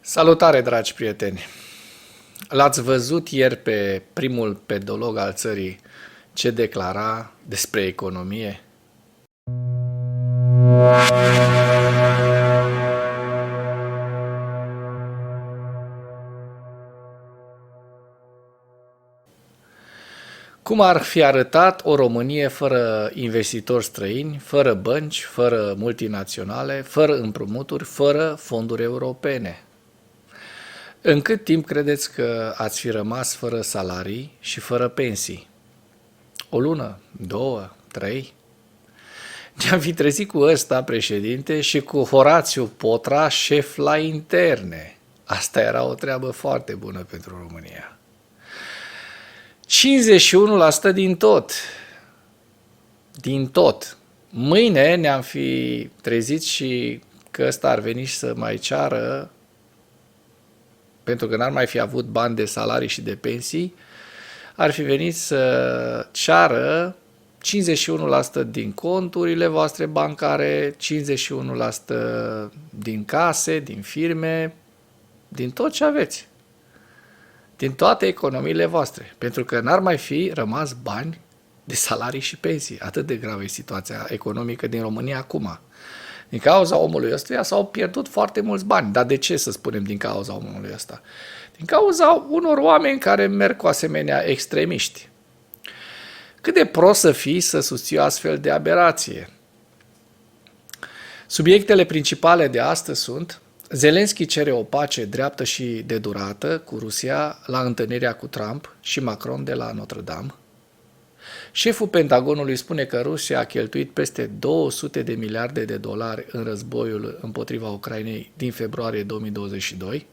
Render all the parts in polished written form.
Salutare, dragi prieteni! L-ați văzut ieri pe primul pedolog al țării ce declara despre economie? Cum ar fi arătat o Românie fără investitori străini, fără bănci, fără multinaționale, fără împrumuturi, fără fonduri europene? În cât timp credeți că ați fi rămas fără salarii și fără pensii? O lună? Două? Trei? Ne-am fi trezit cu ăsta, președinte, și cu Horațiu Potra, șef la interne. Asta era o treabă foarte bună pentru România. 51% din tot. Din tot. Mâine ne-am fi trezit și că ăsta ar veni și să mai ceară, pentru că n-ar mai fi avut bani de salarii și de pensii, ar fi venit să ceară 51% din conturile voastre bancare, 51% din case, din firme, din tot ce aveți, din toate economiile voastre, pentru că n-ar mai fi rămas bani de salarii și pensii. Atât de gravă e situația economică din România acum. Din cauza omului ăstuia s-au pierdut foarte mulți bani. Dar de ce să spunem din cauza omului ăsta? Din cauza unor oameni care merg cu asemenea extremiști. Cât de prost să fii să susții o astfel de aberație? Subiectele principale de astăzi sunt: Zelenski cere o pace dreaptă și de durată cu Rusia la întâlnirea cu Trump și Macron de la Notre-Dame. Șeful Pentagonului spune că Rusia a cheltuit peste 200 de miliarde de dolari în războiul împotriva Ucrainei din februarie 2022.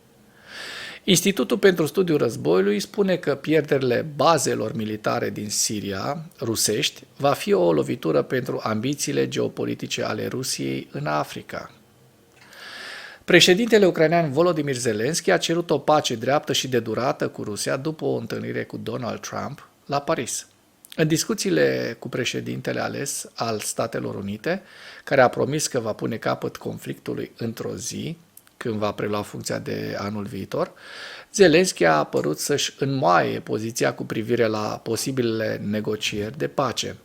Institutul pentru Studiul Războiului spune că pierderile bazelor militare din Siria, rusești, va fi o lovitură pentru ambițiile geopolitice ale Rusiei în Africa. Președintele ucrainean Volodymyr Zelensky a cerut o pace dreaptă și de durată cu Rusia după o întâlnire cu Donald Trump la Paris. În discuțiile cu președintele ales al Statelor Unite, care a promis că va pune capăt conflictului într-o zi, când va prelua funcția de anul viitor, Zelensky a apărut să-și înmoaie poziția cu privire la posibilele negocieri de pace.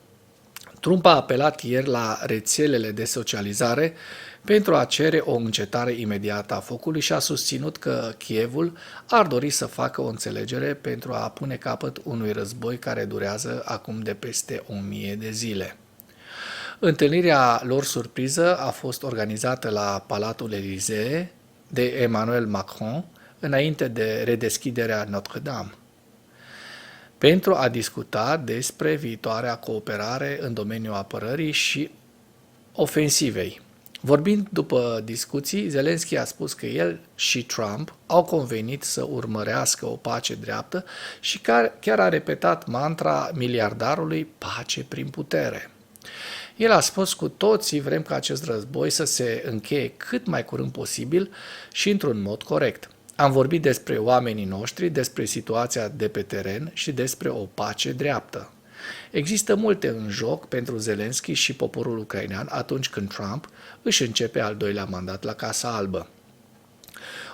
Trump a apelat ieri la rețelele de socializare pentru a cere o încetare imediată a focului și a susținut că Kievul ar dori să facă o înțelegere pentru a pune capăt unui război care durează acum de peste 1000 de zile. Întâlnirea lor surpriză a fost organizată la Palatul Élysée de Emmanuel Macron înainte de redeschiderea Notre-Dame, pentru a discuta despre viitoarea cooperare în domeniul apărării și ofensivei. Vorbind după discuții, Zelensky a spus că el și Trump au convenit să urmărească o pace dreaptă și chiar a repetat mantra miliardarului pace prin putere. El a spus: cu toții vrem ca acest război să se încheie cât mai curând posibil și într-un mod corect. Am vorbit despre oamenii noștri, despre situația de pe teren și despre o pace dreaptă. Există multe în joc pentru Zelensky și poporul ucrainean atunci când Trump își începe al doilea mandat la Casa Albă.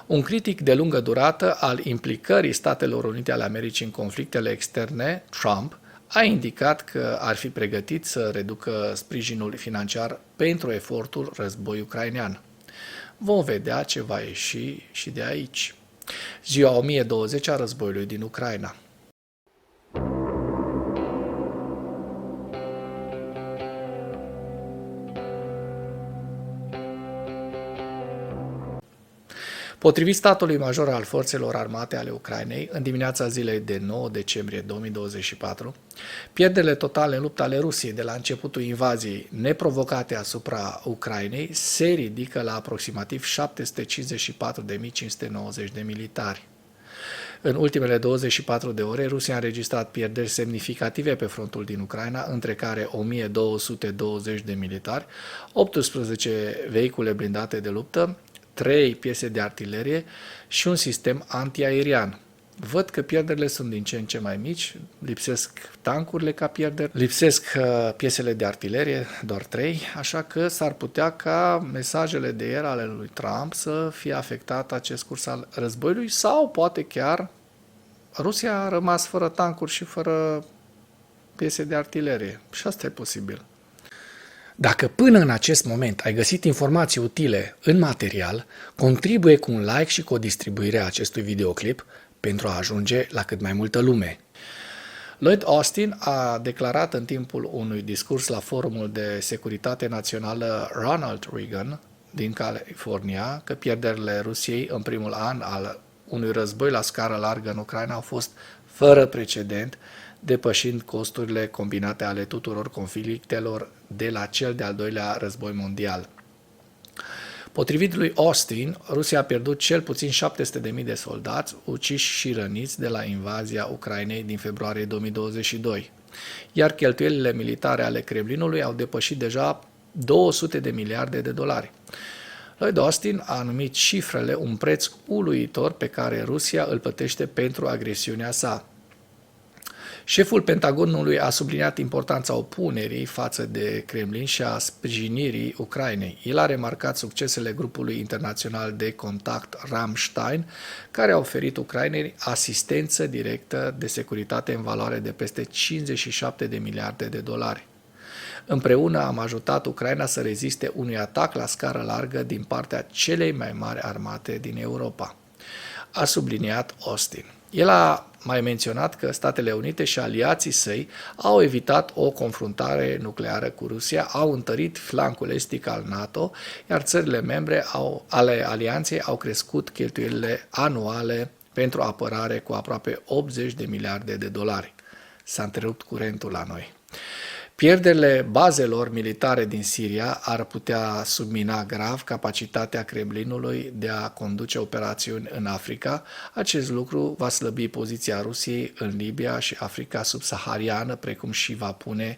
Un critic de lungă durată al implicării Statelor Unite ale Americii în conflictele externe, Trump, a indicat că ar fi pregătit să reducă sprijinul financiar pentru efortul război ucrainean. Vom vedea ce va ieși și de aici. Ziua 1020 a războiului din Ucraina. Potrivit statului major al forțelor armate ale Ucrainei, în dimineața zilei de 9 decembrie 2024, pierderile totale în lupta ale Rusiei de la începutul invaziei neprovocate asupra Ucrainei se ridică la aproximativ 754.590 de militari. În ultimele 24 de ore, Rusia a înregistrat pierderi semnificative pe frontul din Ucraina, între care 1220 de militari, 18 vehicule blindate de luptă, 3 piese de artilerie și un sistem antiaerian. Văd că pierderile sunt din ce în ce mai mici, lipsesc tancurile ca pierderi, lipsesc piesele de artilerie, doar 3, așa că s-ar putea ca mesajele de ieri ale lui Trump să fie afectat acest curs al războiului sau poate chiar Rusia a rămas fără tancuri și fără piese de artilerie. Și asta e posibil. Dacă până în acest moment ai găsit informații utile în material, contribuie cu un like și cu o distribuire a acestui videoclip pentru a ajunge la cât mai multă lume. Lloyd Austin a declarat în timpul unui discurs la Forumul de Securitate Națională Ronald Reagan din California că pierderile Rusiei în primul an al unui război la scară largă în Ucraina au fost fără precedent, depășind costurile combinate ale tuturor conflictelor de la cel de-al doilea război mondial. Potrivit lui Austin, Rusia a pierdut cel puțin 700.000 de soldați uciși și răniți de la invazia Ucrainei din februarie 2022, iar cheltuielile militare ale Kremlinului au depășit deja 200 de miliarde de dolari. Lloyd Austin a numit cifrele un preț uluitor pe care Rusia îl plătește pentru agresiunea sa. Șeful Pentagonului a subliniat importanța opunerii față de Kremlin și a sprijinirii Ucrainei. El a remarcat succesele grupului internațional de contact Rammstein, care a oferit Ucrainei asistență directă de securitate în valoare de peste 57 de miliarde de dolari. Împreună am ajutat Ucraina să reziste unui atac la scară largă din partea celei mai mari armate din Europa, a subliniat Austin. El a mai menționat că Statele Unite și aliații săi au evitat o confruntare nucleară cu Rusia, au întărit flancul estic al NATO, iar țările membre ale alianței au crescut cheltuielile anuale pentru apărare cu aproape 80 de miliarde de dolari. S-a întrerupt curentul la noi. Pierderile bazelor militare din Siria ar putea submina grav capacitatea Kremlinului de a conduce operațiuni în Africa. Acest lucru va slăbi poziția Rusiei în Libia și Africa subsahariană, precum și va pune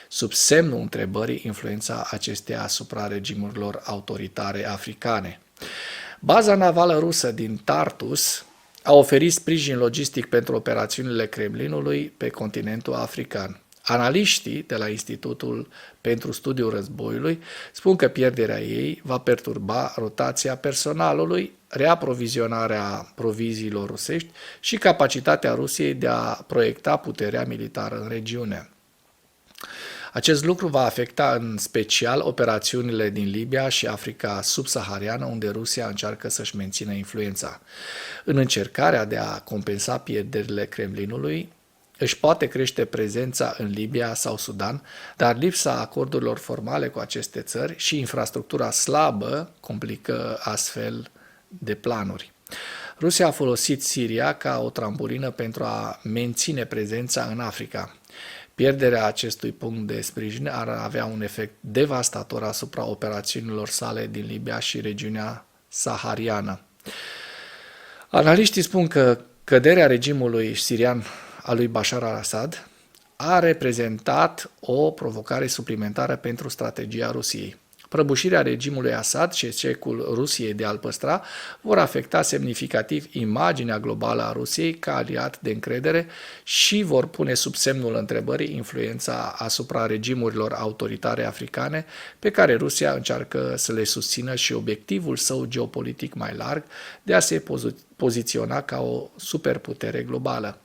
sub semnul întrebării influența acesteia asupra regimurilor autoritare africane. Baza navală rusă din Tartus a oferit sprijin logistic pentru operațiunile Kremlinului pe continentul african. Analiștii de la Institutul pentru Studiul Războiului spun că pierderea ei va perturba rotația personalului, reaprovizionarea proviziilor rusești și capacitatea Rusiei de a proiecta puterea militară în regiune. Acest lucru va afecta în special operațiunile din Libia și Africa subsahariană, unde Rusia încearcă să-și mențină influența. În încercarea de a compensa pierderile Kremlinului, își poate crește prezența în Libia sau Sudan, dar lipsa acordurilor formale cu aceste țări și infrastructura slabă complică astfel de planuri. Rusia a folosit Siria ca o trambulină pentru a menține prezența în Africa. Pierderea acestui punct de sprijin ar avea un efect devastator asupra operațiunilor sale din Libia și regiunea sahariană. Analiștii spun că căderea regimului sirian a lui Bashar al-Assad a reprezentat o provocare suplimentară pentru strategia Rusiei. Prăbușirea regimului Assad și eșecul Rusiei de a-l păstra vor afecta semnificativ imaginea globală a Rusiei ca aliat de încredere și vor pune sub semnul întrebării influența asupra regimurilor autoritare africane pe care Rusia încearcă să le susțină și obiectivul său geopolitic mai larg de a se poziționa ca o superputere globală.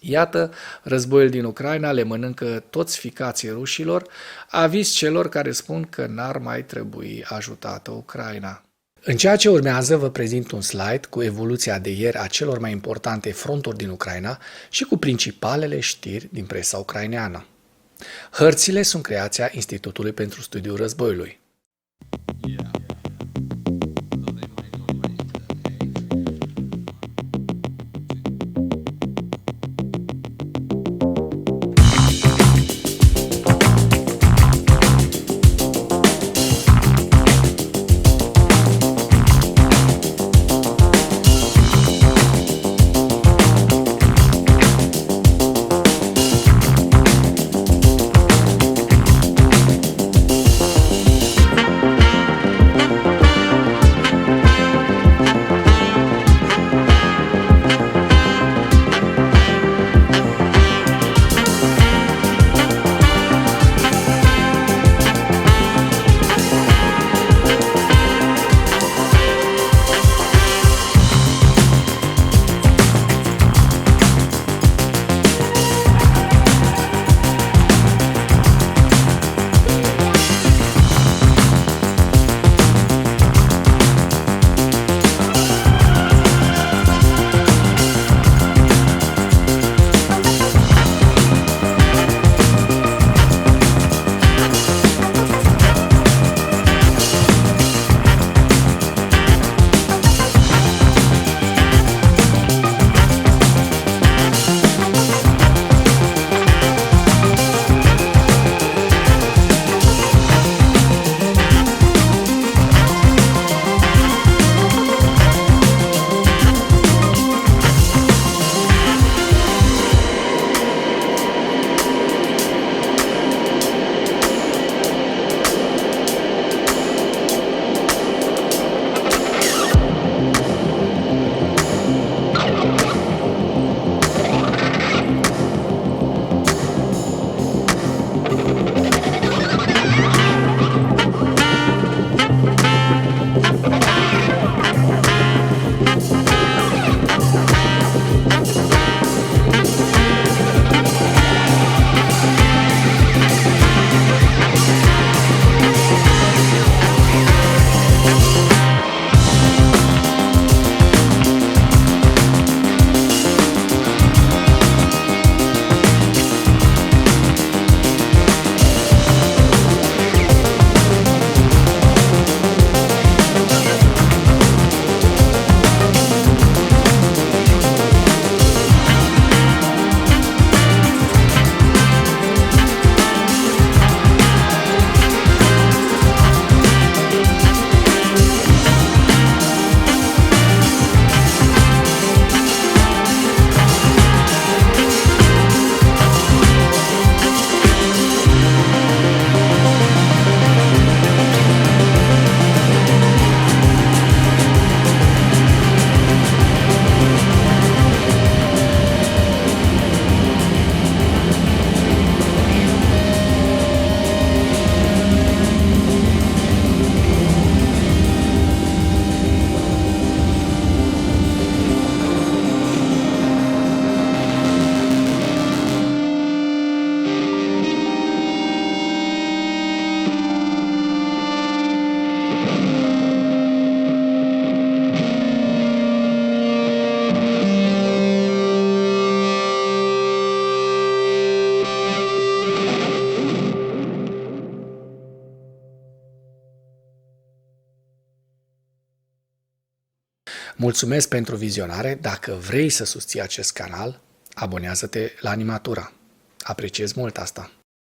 Iată, războiul din Ucraina le mănâncă toți ficații rușilor, aviz celor care spun că n-ar mai trebui ajutată Ucraina. În ceea ce urmează vă prezint un slide cu evoluția de ieri a celor mai importante fronturi din Ucraina și cu principalele știri din presa ucraineană. Hărțile sunt creația Institutului pentru Studiul Războiului. Mulțumesc pentru vizionare. Dacă vrei să susții acest canal, abonează-te la Animatura. Apreciez mult asta.